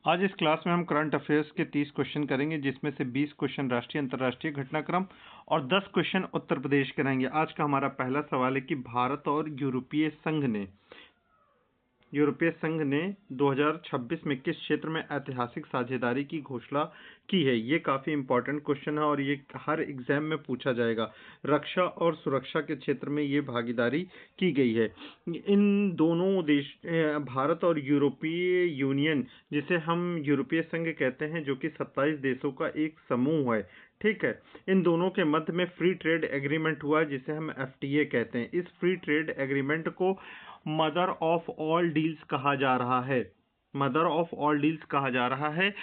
आज इस क्लास में हम करंट अफेयर्स के 30 क्वेश्चन करेंगे, जिसमें से 20 क्वेश्चन राष्ट्रीय अंतर्राष्ट्रीय घटनाक्रम और 10 क्वेश्चन उत्तर प्रदेश के रहेंगे। आज का हमारा पहला सवाल है कि भारत और यूरोपीय संघ ने 2026 में किस क्षेत्र में ऐतिहासिक साझेदारी की घोषणा की है। ये काफ़ी इंपॉर्टेंट क्वेश्चन है और ये हर एग्जाम में पूछा जाएगा। रक्षा और सुरक्षा के क्षेत्र में ये भागीदारी की गई है। इन दोनों देश भारत और यूरोपीय यूनियन, जिसे हम यूरोपीय संघ कहते हैं, जो कि 27 देशों का एक समूह है, ठीक है। इन दोनों के मध्य में फ्री ट्रेड एग्रीमेंट हुआ है, जिसे हम FTA कहते हैं। इस फ्री ट्रेड एग्रीमेंट को मदर ऑफ ऑल डील्स कहा जा रहा है। मदर ऑफ ऑल डील्स कहा जा रहा है।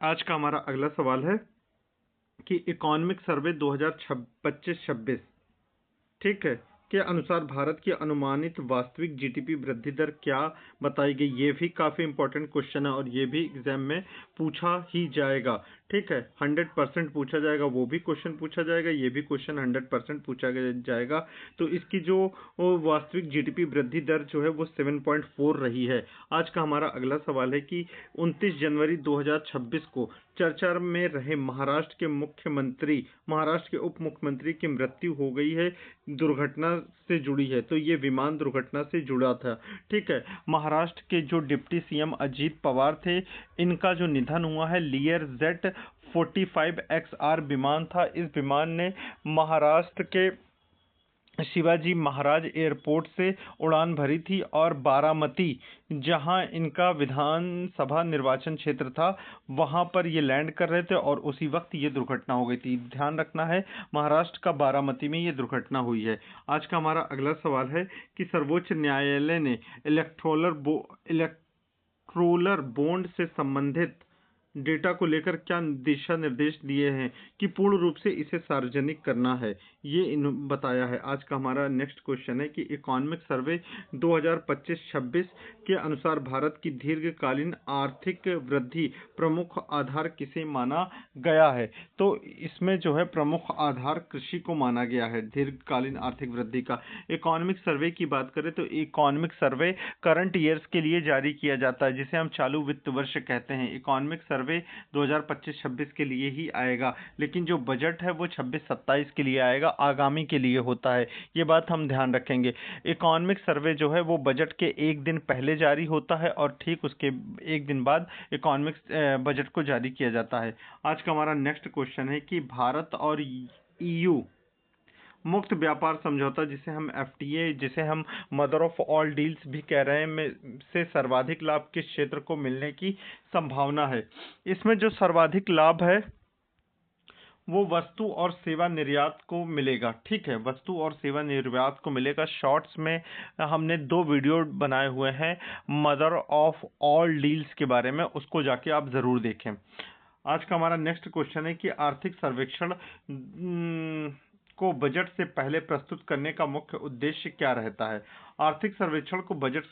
आज का हमारा अगला सवाल है कि इकोनॉमिक सर्वे 2025-26, ठीक है, के अनुसार भारत की अनुमानित वास्तविक GDP वृद्धि दर क्या बताई गई। ये भी काफ़ी इंपॉर्टेंट क्वेश्चन है और ये भी एग्जाम में पूछा ही जाएगा, ठीक है। 100% पूछा जाएगा, वो भी क्वेश्चन पूछा जाएगा, ये भी क्वेश्चन 100% पूछा जाएगा। तो इसकी जो वास्तविक GDP वृद्धि दर जो है वो 7.4 रही है। आज का हमारा अगला सवाल है कि 29 जनवरी 2026 को चर्चा में रहे महाराष्ट्र के उप मुख्यमंत्री की मृत्यु हो गई है, दुर्घटना से जुड़ी है। तो ये विमान दुर्घटना से जुड़ा था, ठीक है। महाराष्ट्र के जो डिप्टी CM अजीत पवार थे, इनका जो निधन हुआ है, लियर जेट 45XR विमान था। इस विमान ने महाराष्ट्र के शिवाजी महाराज एयरपोर्ट से उड़ान भरी थी और बारामती, जहां इनका विधानसभा निर्वाचन क्षेत्र था, वहां पर ये लैंड कर रहे थे और उसी वक्त ये दुर्घटना हो गई थी। ध्यान रखना है, महाराष्ट्र का बारामती में ये दुर्घटना हुई है। आज का हमारा अगला सवाल है कि सर्वोच्च न्यायालय ने इलेक्ट्रोलर बॉन्ड से संबंधित डेटा को लेकर क्या दिशा निर्देश दिए हैं कि पूर्ण रूप से इसे सार्वजनिक करना है, ये बताया है। आज का हमारा नेक्स्ट क्वेश्चन है कि इकोनॉमिक सर्वे 2025-26 के अनुसार भारत की दीर्घकालीन आर्थिक वृद्धि प्रमुख आधार किसे माना गया है। तो इसमें जो है प्रमुख आधार कृषि को माना गया है दीर्घकालीन आर्थिक वृद्धि का। इकोनॉमिक सर्वे की बात करें तो इकोनॉमिक सर्वे करंट ईयर्स के लिए जारी किया जाता है, जिसे हम चालू वित्त वर्ष कहते हैं। इकोनॉमिक सर्वे 2025-26 के लिए ही आएगा, लेकिन जो बजट है वो 26-27 के लिए आएगा, आगामी के लिए होता है। ये बात हम ध्यान रखेंगे। इकोनॉमिक सर्वे जो है वो बजट के एक दिन पहले जारी होता है और ठीक उसके एक दिन बाद इकोनॉमिक्स बजट को जारी किया जाता है। आज का हमारा नेक्स्ट क्वेश्चन है कि भारत और EU मुक्त व्यापार समझौता, जिसे हम FTA, जिसे हम मदर ऑफ ऑल डील्स भी कह रहे हैं, में से सर्वाधिक लाभ किस क्षेत्र को मिलने की संभावना है। इसमें जो सर्वाधिक लाभ है वो वस्तु और सेवा निर्यात को मिलेगा, ठीक है। वस्तु और सेवा निर्यात को मिलेगा। शॉर्ट्स में हमने 2 वीडियो बनाए हुए हैं मदर ऑफ ऑल डील्स के बारे में, उसको जाके आप ज़रूर देखें। आज का हमारा नेक्स्ट क्वेश्चन है कि आर्थिक सर्वेक्षण को बजट से पहले प्रस्तुत करने का मुख्य उद्देश्य क्या रहता है। आर्थिक सर्वेक्षण को बजट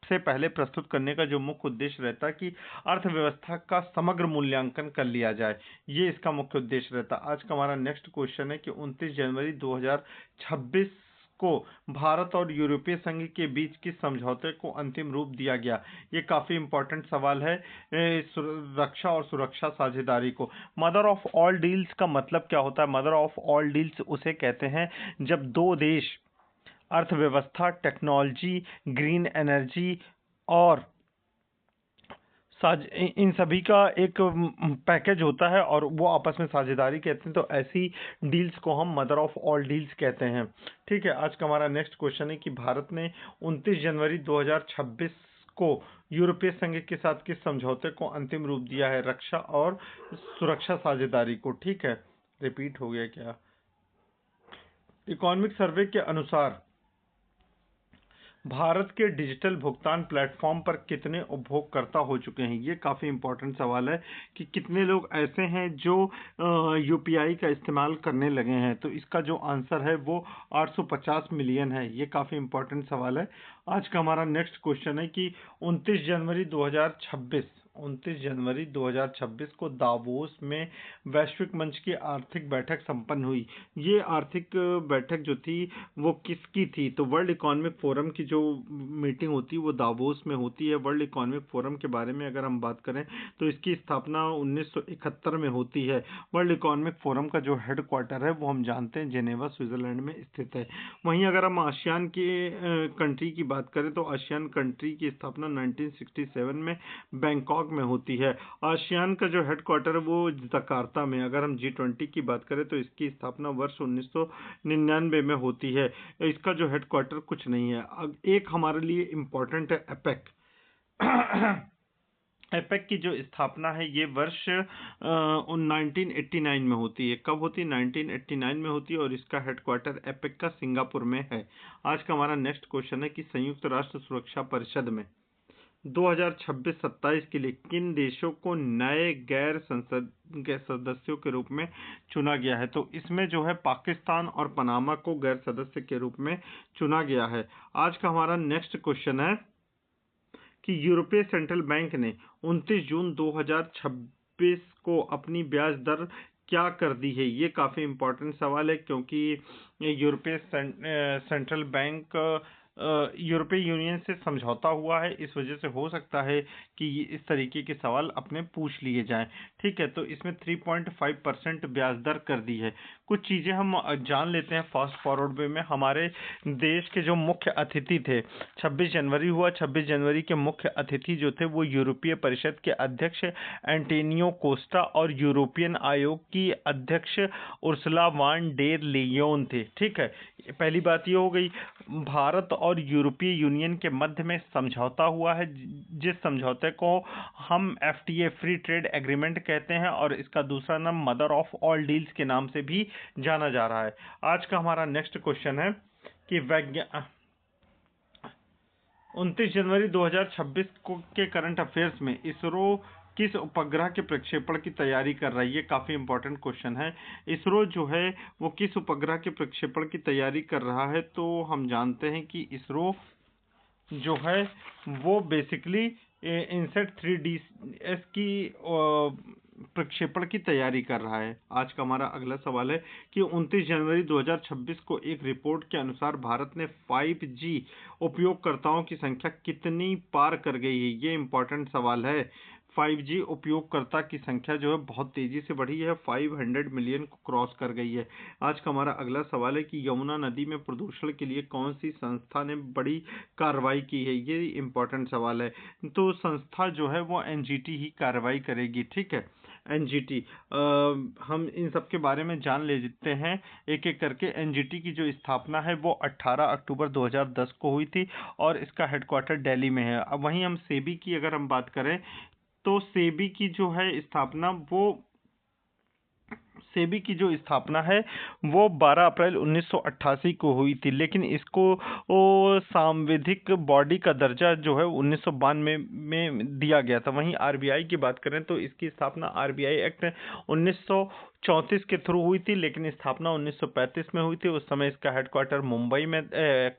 से पहले प्रस्तुत करने का जो मुख्य उद्देश्य रहता है कि अर्थव्यवस्था का समग्र मूल्यांकन कर लिया जाए, ये इसका मुख्य उद्देश्य रहता है। आज का हमारा नेक्स्ट क्वेश्चन है कि 29 जनवरी 2026 को भारत और यूरोपीय संघ के बीच किस समझौते को अंतिम रूप दिया गया। ये काफी इंपॉर्टेंट सवाल है। रक्षा और सुरक्षा साझेदारी को मदर ऑफ ऑल डील्स का मतलब क्या होता है। मदर ऑफ ऑल डील्स उसे कहते हैं जब दो देश अर्थव्यवस्था, टेक्नोलॉजी, ग्रीन एनर्जी और इन सभी का एक पैकेज होता है और वो आपस में साझेदारी कहते हैं। तो ऐसी डील्स को हम मदर ऑफ ऑल डील्स कहते हैं, ठीक है। आज का हमारा नेक्स्ट क्वेश्चन है कि भारत ने 29 जनवरी 2026 को यूरोपीय संघ के साथ किस समझौते को अंतिम रूप दिया है। रक्षा और सुरक्षा साझेदारी को, ठीक है। रिपीट हो गया क्या। इकोनॉमिक सर्वे के अनुसार भारत के डिजिटल भुगतान प्लेटफॉर्म पर कितने उपभोगकर्ता हो चुके हैं। ये काफ़ी इंपॉर्टेंट सवाल है कि कितने लोग ऐसे हैं जो UPI का इस्तेमाल करने लगे हैं। तो इसका जो आंसर है वो 850 मिलियन है। ये काफ़ी इंपॉर्टेंट सवाल है। आज का हमारा नेक्स्ट क्वेश्चन है कि 29 जनवरी 2026 29 जनवरी 2026 को दावोस में वैश्विक मंच की आर्थिक बैठक संपन्न हुई। ये आर्थिक बैठक जो थी वो किसकी थी? तो वर्ल्ड इकोनॉमिक फोरम की जो मीटिंग होती है वो दावोस में होती है। वर्ल्ड इकोनॉमिक फोरम के बारे में अगर हम बात करें तो इसकी स्थापना 1971 में होती है। वर्ल्ड इकोनॉमिक फोरम का जो हेड क्वार्टर है वो हम जानते हैं जेनेवा स्विट्जरलैंड में स्थित है। वहीं अगर हम आसियान के कंट्री की बात करें तो आसियान कंट्री की स्थापना 1967 में बैंकॉक में होती है। आसियान का जो हेडक्वार्टर है वो जकार्ता में। अगर हम G20 की बात करें तो इसकी स्थापना वर्ष 1999 में होती है। इसका जो हेडक्वार्टर कुछ नहीं है। अब एक हमारे लिए इम्पोर्टेंट है एपेक। एपेक की जो स्थापना है ये वर्ष 1989 में होती है। कब होती है? 1989 में होती है और इसका हेडक्वार्टर एपेक का सिंगापुर में है। आज का हमारा नेक्स्ट क्वेश्चन है कि संयुक्त राष्ट्र सुरक्षा परिषद में 2026-27 के लिए किन देशों को नए गैर सदस्यों के रूप में चुना गया है? तो इसमें जो है पाकिस्तान और पनामा को गैर सदस्य के रूप में चुना गया है। आज का हमारा नेक्स्ट क्वेश्चन है कि यूरोपीय सेंट्रल बैंक ने 29 जून 2026 को अपनी ब्याज दर क्या कर दी है? ये काफ़ी इम्पोर्टेंट सवाल है क्योंकि यूरोपीय सेंट्रल बैंक यूरोपीय यूनियन से समझौता हुआ है। इस वजह से हो सकता है कि इस तरीके के सवाल अपने पूछ लिए जाएं। ठीक है, तो इसमें 3.5% ब्याज दर कर दी है। कुछ चीज़ें हम जान लेते हैं फास्ट फॉरवर्ड वे में। हमारे देश के जो मुख्य अतिथि थे, 26 जनवरी हुआ, 26 जनवरी के मुख्य अतिथि जो थे वो यूरोपीय परिषद के अध्यक्ष एंटोनियो कोस्टा और यूरोपियन आयोग की अध्यक्ष उर्सुला वान डेर लेयन थे। ठीक है, पहली बात ये हो गई। भारत और यूरोपीय यूनियन के मध्य में समझौता हुआ है, जिस समझौते को हम FTA फ्री ट्रेड एग्रीमेंट कहते हैं और इसका दूसरा नाम मदर ऑफ ऑल डील्स के नाम से भी जाना जा रहा है। आज का हमारा नेक्स्ट क्वेश्चन है कि 29 जनवरी 2026 के करंट अफेयर्स में इसरो किस उपग्रह के प्रक्षेपण की तैयारी कर रहा है? ये काफ़ी इंपॉर्टेंट क्वेश्चन है। इसरो जो है वो किस उपग्रह के प्रक्षेपण की तैयारी कर रहा है? तो हम जानते हैं कि इसरो जो है वो बेसिकली इनसेट 3DS की प्रक्षेपण की तैयारी कर रहा है। आज का हमारा अगला सवाल है कि 29 जनवरी 2026 को एक रिपोर्ट के अनुसार भारत ने 5G उपयोगकर्ताओं की संख्या कितनी पार कर गई है? ये इंपॉर्टेंट सवाल है। 5G उपयोगकर्ता की संख्या जो है बहुत तेजी से बढ़ी है, 500 मिलियन को क्रॉस कर गई है। आज का हमारा अगला सवाल है कि यमुना नदी में प्रदूषण के लिए कौन सी संस्था ने बड़ी कार्रवाई की है? ये इंपॉर्टेंट सवाल है। तो संस्था जो है वो NGT ही कार्रवाई करेगी। ठीक है, NGT। हम इन सब के बारे में जान लेते हैं एक एक करके। NGT की जो स्थापना है वो 18 अक्टूबर 2010 को हुई थी और इसका हेडक्वार्टर दिल्ली में है। अब वहीं हम सेबी की अगर हम बात करें तो सेबी की जो है स्थापना वो सेबी की जो स्थापना है वो 12 अप्रैल 1988 को हुई थी, लेकिन इसको सांविधिक बॉडी का दर्जा जो है 1992 में दिया गया था। वहीं RBI की बात करें तो इसकी स्थापना RBI एक्ट 1934 के थ्रू हुई थी, लेकिन स्थापना 1935 में हुई थी। उस समय इसका हेडक्वार्टर मुंबई में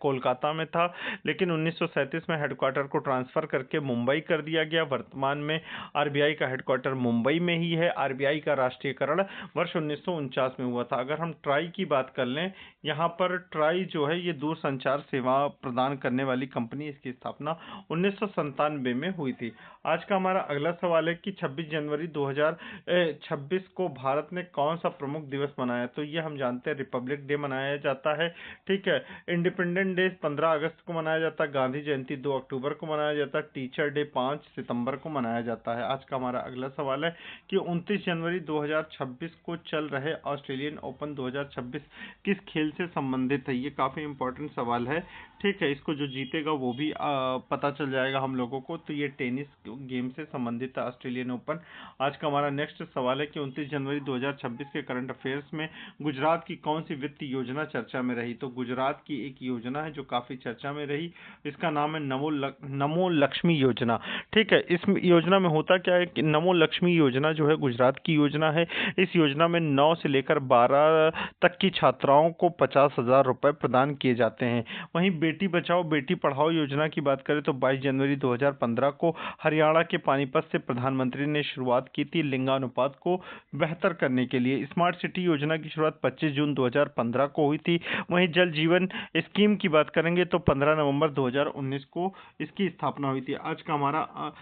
कोलकाता में था, लेकिन 1937 में हेडक्वार्टर को ट्रांसफ़र करके मुंबई कर दिया गया। वर्तमान में RBI का हेडक्वार्टर मुंबई में ही है। RBI का राष्ट्रीयकरण वर्ष 1949 में हुआ था। अगर हम ट्राई की बात कर लें, यहाँ पर ट्राई जो है ये दूरसंचार सेवा प्रदान करने वाली कंपनी, इसकी स्थापना 1997 में हुई थी। आज का हमारा अगला सवाल है कि 26 जनवरी 2026 को भारत ने कौन सा प्रमुख दिवस मनाया? तो ये हम जानते हैं रिपब्लिक डे मनाया जाता है। ठीक है, इंडिपेंडेंस डे 15 अगस्त को मनाया जाता है, गांधी जयंती 2 अक्टूबर को मनाया जाता है, टीचर डे 5 सितंबर को मनाया जाता है। आज का हमारा अगला सवाल है कि 29 जनवरी 2026 को चल रहे ऑस्ट्रेलियन ओपन 2026 किस खेल से संबंधित है? ये काफ़ी इंपॉर्टेंट सवाल है। ठीक है, इसको जो जीतेगा वो भी पता चल जाएगा हम लोगों को। तो ये टेनिस गेम से संबंधित है ऑस्ट्रेलियन ओपन। आज का हमारा नेक्स्ट सवाल है कि 29 जनवरी 2026 2026 के करंट अफेयर्स में गुजरात की कौन सी वित्त योजना चर्चा में रही? तो गुजरात की एक योजना है जो काफी चर्चा में रही, इसका नाम है नमो लक्ष्मी योजना। ठीक है, इस योजना में होता क्या है कि नमो लक्ष्मी योजना जो है गुजरात की योजना है। इस योजना में 9 से लेकर 12 तक की छात्राओं को 50,000 रुपए प्रदान किए जाते हैं। वहीं बेटी बचाओ बेटी पढ़ाओ योजना की बात करें तो 22 जनवरी 2015 को हरियाणा के पानीपत से प्रधानमंत्री ने शुरुआत की थी लिंगानुपात को बेहतर करने के लिए। स्मार्ट सिटी योजना की शुरुआत 25 जून 2015 को हुई थी। वहीं जल जीवन स्कीम की बात करेंगे तो 15 नवंबर 2019 को इसकी स्थापना हुई थी। आज का हमारा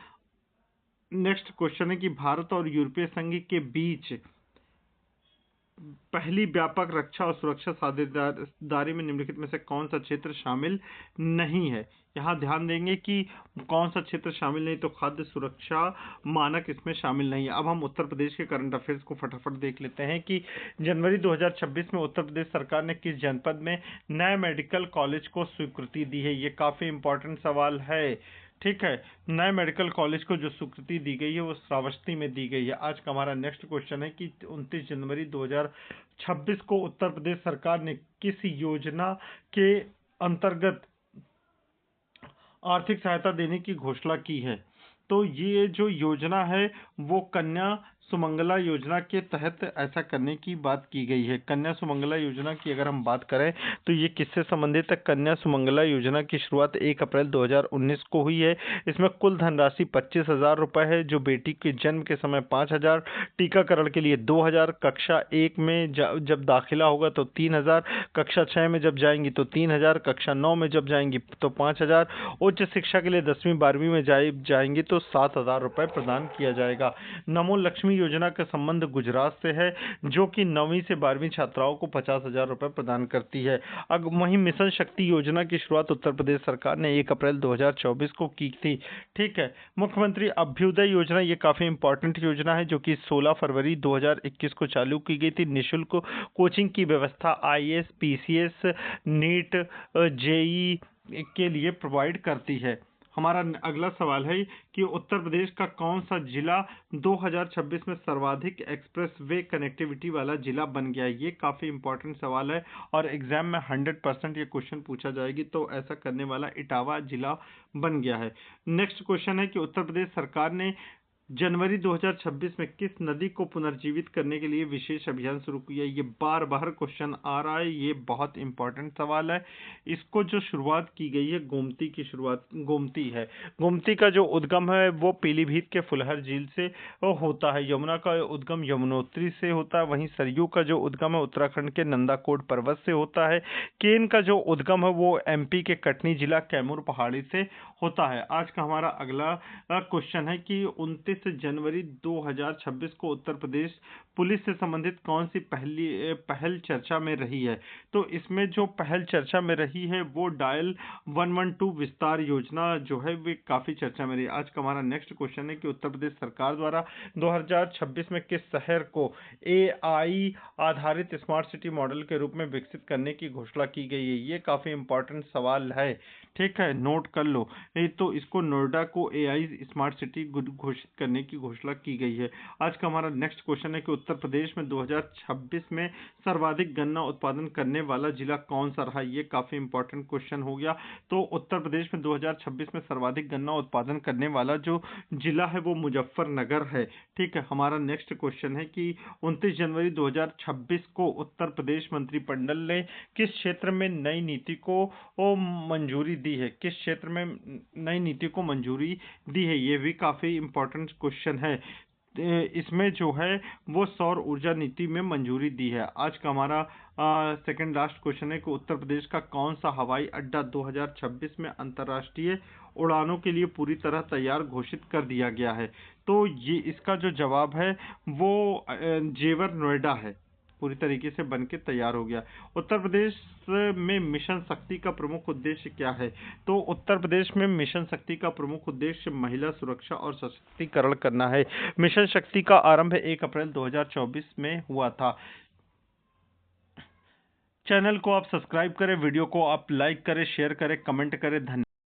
नेक्स्ट क्वेश्चन है कि भारत और यूरोपीय संघ के बीच पहली व्यापक रक्षा और सुरक्षा साझेदारी में निम्नलिखित में से कौन सा क्षेत्र शामिल नहीं है? यहाँ ध्यान देंगे कि कौन सा क्षेत्र शामिल नहीं, तो खाद्य सुरक्षा मानक इसमें शामिल नहीं है। अब हम उत्तर प्रदेश के करंट अफेयर्स को फटाफट देख लेते हैं कि जनवरी 2026 में उत्तर प्रदेश सरकार ने किस जनपद में नए मेडिकल कॉलेज को स्वीकृति दी है? ये काफी इंपॉर्टेंट सवाल है। ठीक है, नए मेडिकल कॉलेज को जो स्वीकृति दी गई है वो श्रावस्ती में दी गई है। आज का हमारा नेक्स्ट क्वेश्चन है कि 29 जनवरी 2026 को उत्तर प्रदेश सरकार ने किस योजना के अंतर्गत आर्थिक सहायता देने की घोषणा की है? तो ये जो योजना है वो कन्या सुमंगला योजना के तहत ऐसा करने की बात की गई है। कन्या सुमंगला योजना की अगर हम बात करें तो ये किससे संबंधित है? कन्या सुमंगला योजना की शुरुआत 1 अप्रैल 2019 को हुई है। इसमें कुल धनराशि 25,000 रुपए है, जो बेटी के जन्म के समय 5,000, टीकाकरण के लिए 2,000, कक्षा 1 में जब दाखिला होगा तो 3,000, कक्षा 6 में जब जाएंगी तो 3,000, कक्षा 9 में जब जाएंगी तो 5,000, उच्च शिक्षा के लिए 10वीं 12वीं में जाएंगी तो 7,000 रुपए प्रदान किया जाएगा। नमो लक्ष्मी योजना का संबंध गुजरात से है, जो कि 9वीं से 12वीं छात्राओं को 50,000 रुपए प्रदान करती है। वहीं मिशन शक्ति योजना की शुरुआत उत्तर प्रदेश सरकार ने 1 अप्रैल 2024 को की थी। ठीक है, मुख्यमंत्री अभ्युदय योजना ये काफी इंपॉर्टेंट योजना है, जो कि 16 फरवरी 2021 को चालू की गई थी। निःशुल्क कोचिंग की व्यवस्था IAS, PCS, नीट, JEE के लिए प्रोवाइड करती है। हमारा अगला सवाल है कि उत्तर प्रदेश का कौन सा जिला 2026 में सर्वाधिक एक्सप्रेस वे कनेक्टिविटी वाला जिला बन गया है? ये काफी इंपॉर्टेंट सवाल है और एग्जाम में 100% ये क्वेश्चन पूछा जाएगी, तो ऐसा करने वाला इटावा जिला बन गया है। नेक्स्ट क्वेश्चन है कि उत्तर प्रदेश सरकार ने जनवरी 2026 में किस नदी को पुनर्जीवित करने के लिए विशेष अभियान शुरू किया? ये बार बार क्वेश्चन आ रहा है, ये बहुत इंपॉर्टेंट सवाल है। इसको जो शुरुआत की गई है गोमती की शुरुआत गोमती है। गोमती का जो उद्गम है वो पीलीभीत के फुलहर झील से होता है। यमुना का उद्गम यमुनोत्री से होता है। वहीं सरयू का जो उद्गम है उत्तराखंड के नंदाकोट पर्वत से होता है। केन का जो उद्गम है वो MP के कटनी जिला कैमूर पहाड़ी से होता है। आज का हमारा अगला क्वेश्चन है कि 29 जनवरी 2026 को उत्तर प्रदेश पुलिस से संबंधित कौन सी पहल चर्चा में रही है? तो इसमें जो पहल चर्चा में रही है वो डायल 112 विस्तार योजना जो है वे काफी चर्चा में रही। आज का हमारा नेक्स्ट क्वेश्चन है कि उत्तर प्रदेश सरकार द्वारा 2026 में किस शहर को AI आधारित स्मार्ट सिटी मॉडल के रूप में विकसित करने की घोषणा की गई है? ये काफी इंपॉर्टेंट सवाल है। ठीक है, नोट कर लो। तो इसको नोएडा को AI स्मार्ट सिटी घोषित करने की घोषणा की गई है। आज का हमारा नेक्स्ट क्वेश्चन है कि उत्तर प्रदेश में 2026 में सर्वाधिक गन्ना उत्पादन करने वाला जिला कौन सा रहा? ये काफी इंपॉर्टेंट क्वेश्चन हो गया। तो उत्तर प्रदेश में 2026 में सर्वाधिक गन्ना उत्पादन करने वाला जो जिला है वो मुजफ्फरनगर है। ठीक है, हमारा नेक्स्ट क्वेश्चन है कि 29 जनवरी 2026 को उत्तर प्रदेश मंत्रिमंडल ने किस क्षेत्र में नई नीति को मंजूरी दी है? किस क्षेत्र में नई नीति को मंजूरी दी है? ये भी काफी इंपॉर्टेंट क्वेश्चन है। इसमें जो है वो सौर ऊर्जा नीति में मंजूरी दी है। आज का हमारा सेकंड लास्ट क्वेश्चन है कि उत्तर प्रदेश का कौन सा हवाई अड्डा 2026 में अंतर्राष्ट्रीय उड़ानों के लिए पूरी तरह तैयार घोषित कर दिया गया है? तो ये इसका जो जवाब है वो जेवर नोएडा है, पूरी तरीके से बनके तैयार हो गया। उत्तर प्रदेश में मिशन शक्ति का प्रमुख उद्देश्य क्या है? तो उत्तर प्रदेश में मिशन शक्ति का प्रमुख उद्देश्य महिला सुरक्षा और सशक्तिकरण करना है। मिशन शक्ति का आरंभ 1 अप्रैल 2024 में हुआ था। चैनल को आप सब्सक्राइब करें, वीडियो को आप लाइक करें, शेयर करें, कमेंट करें। धन्यवाद।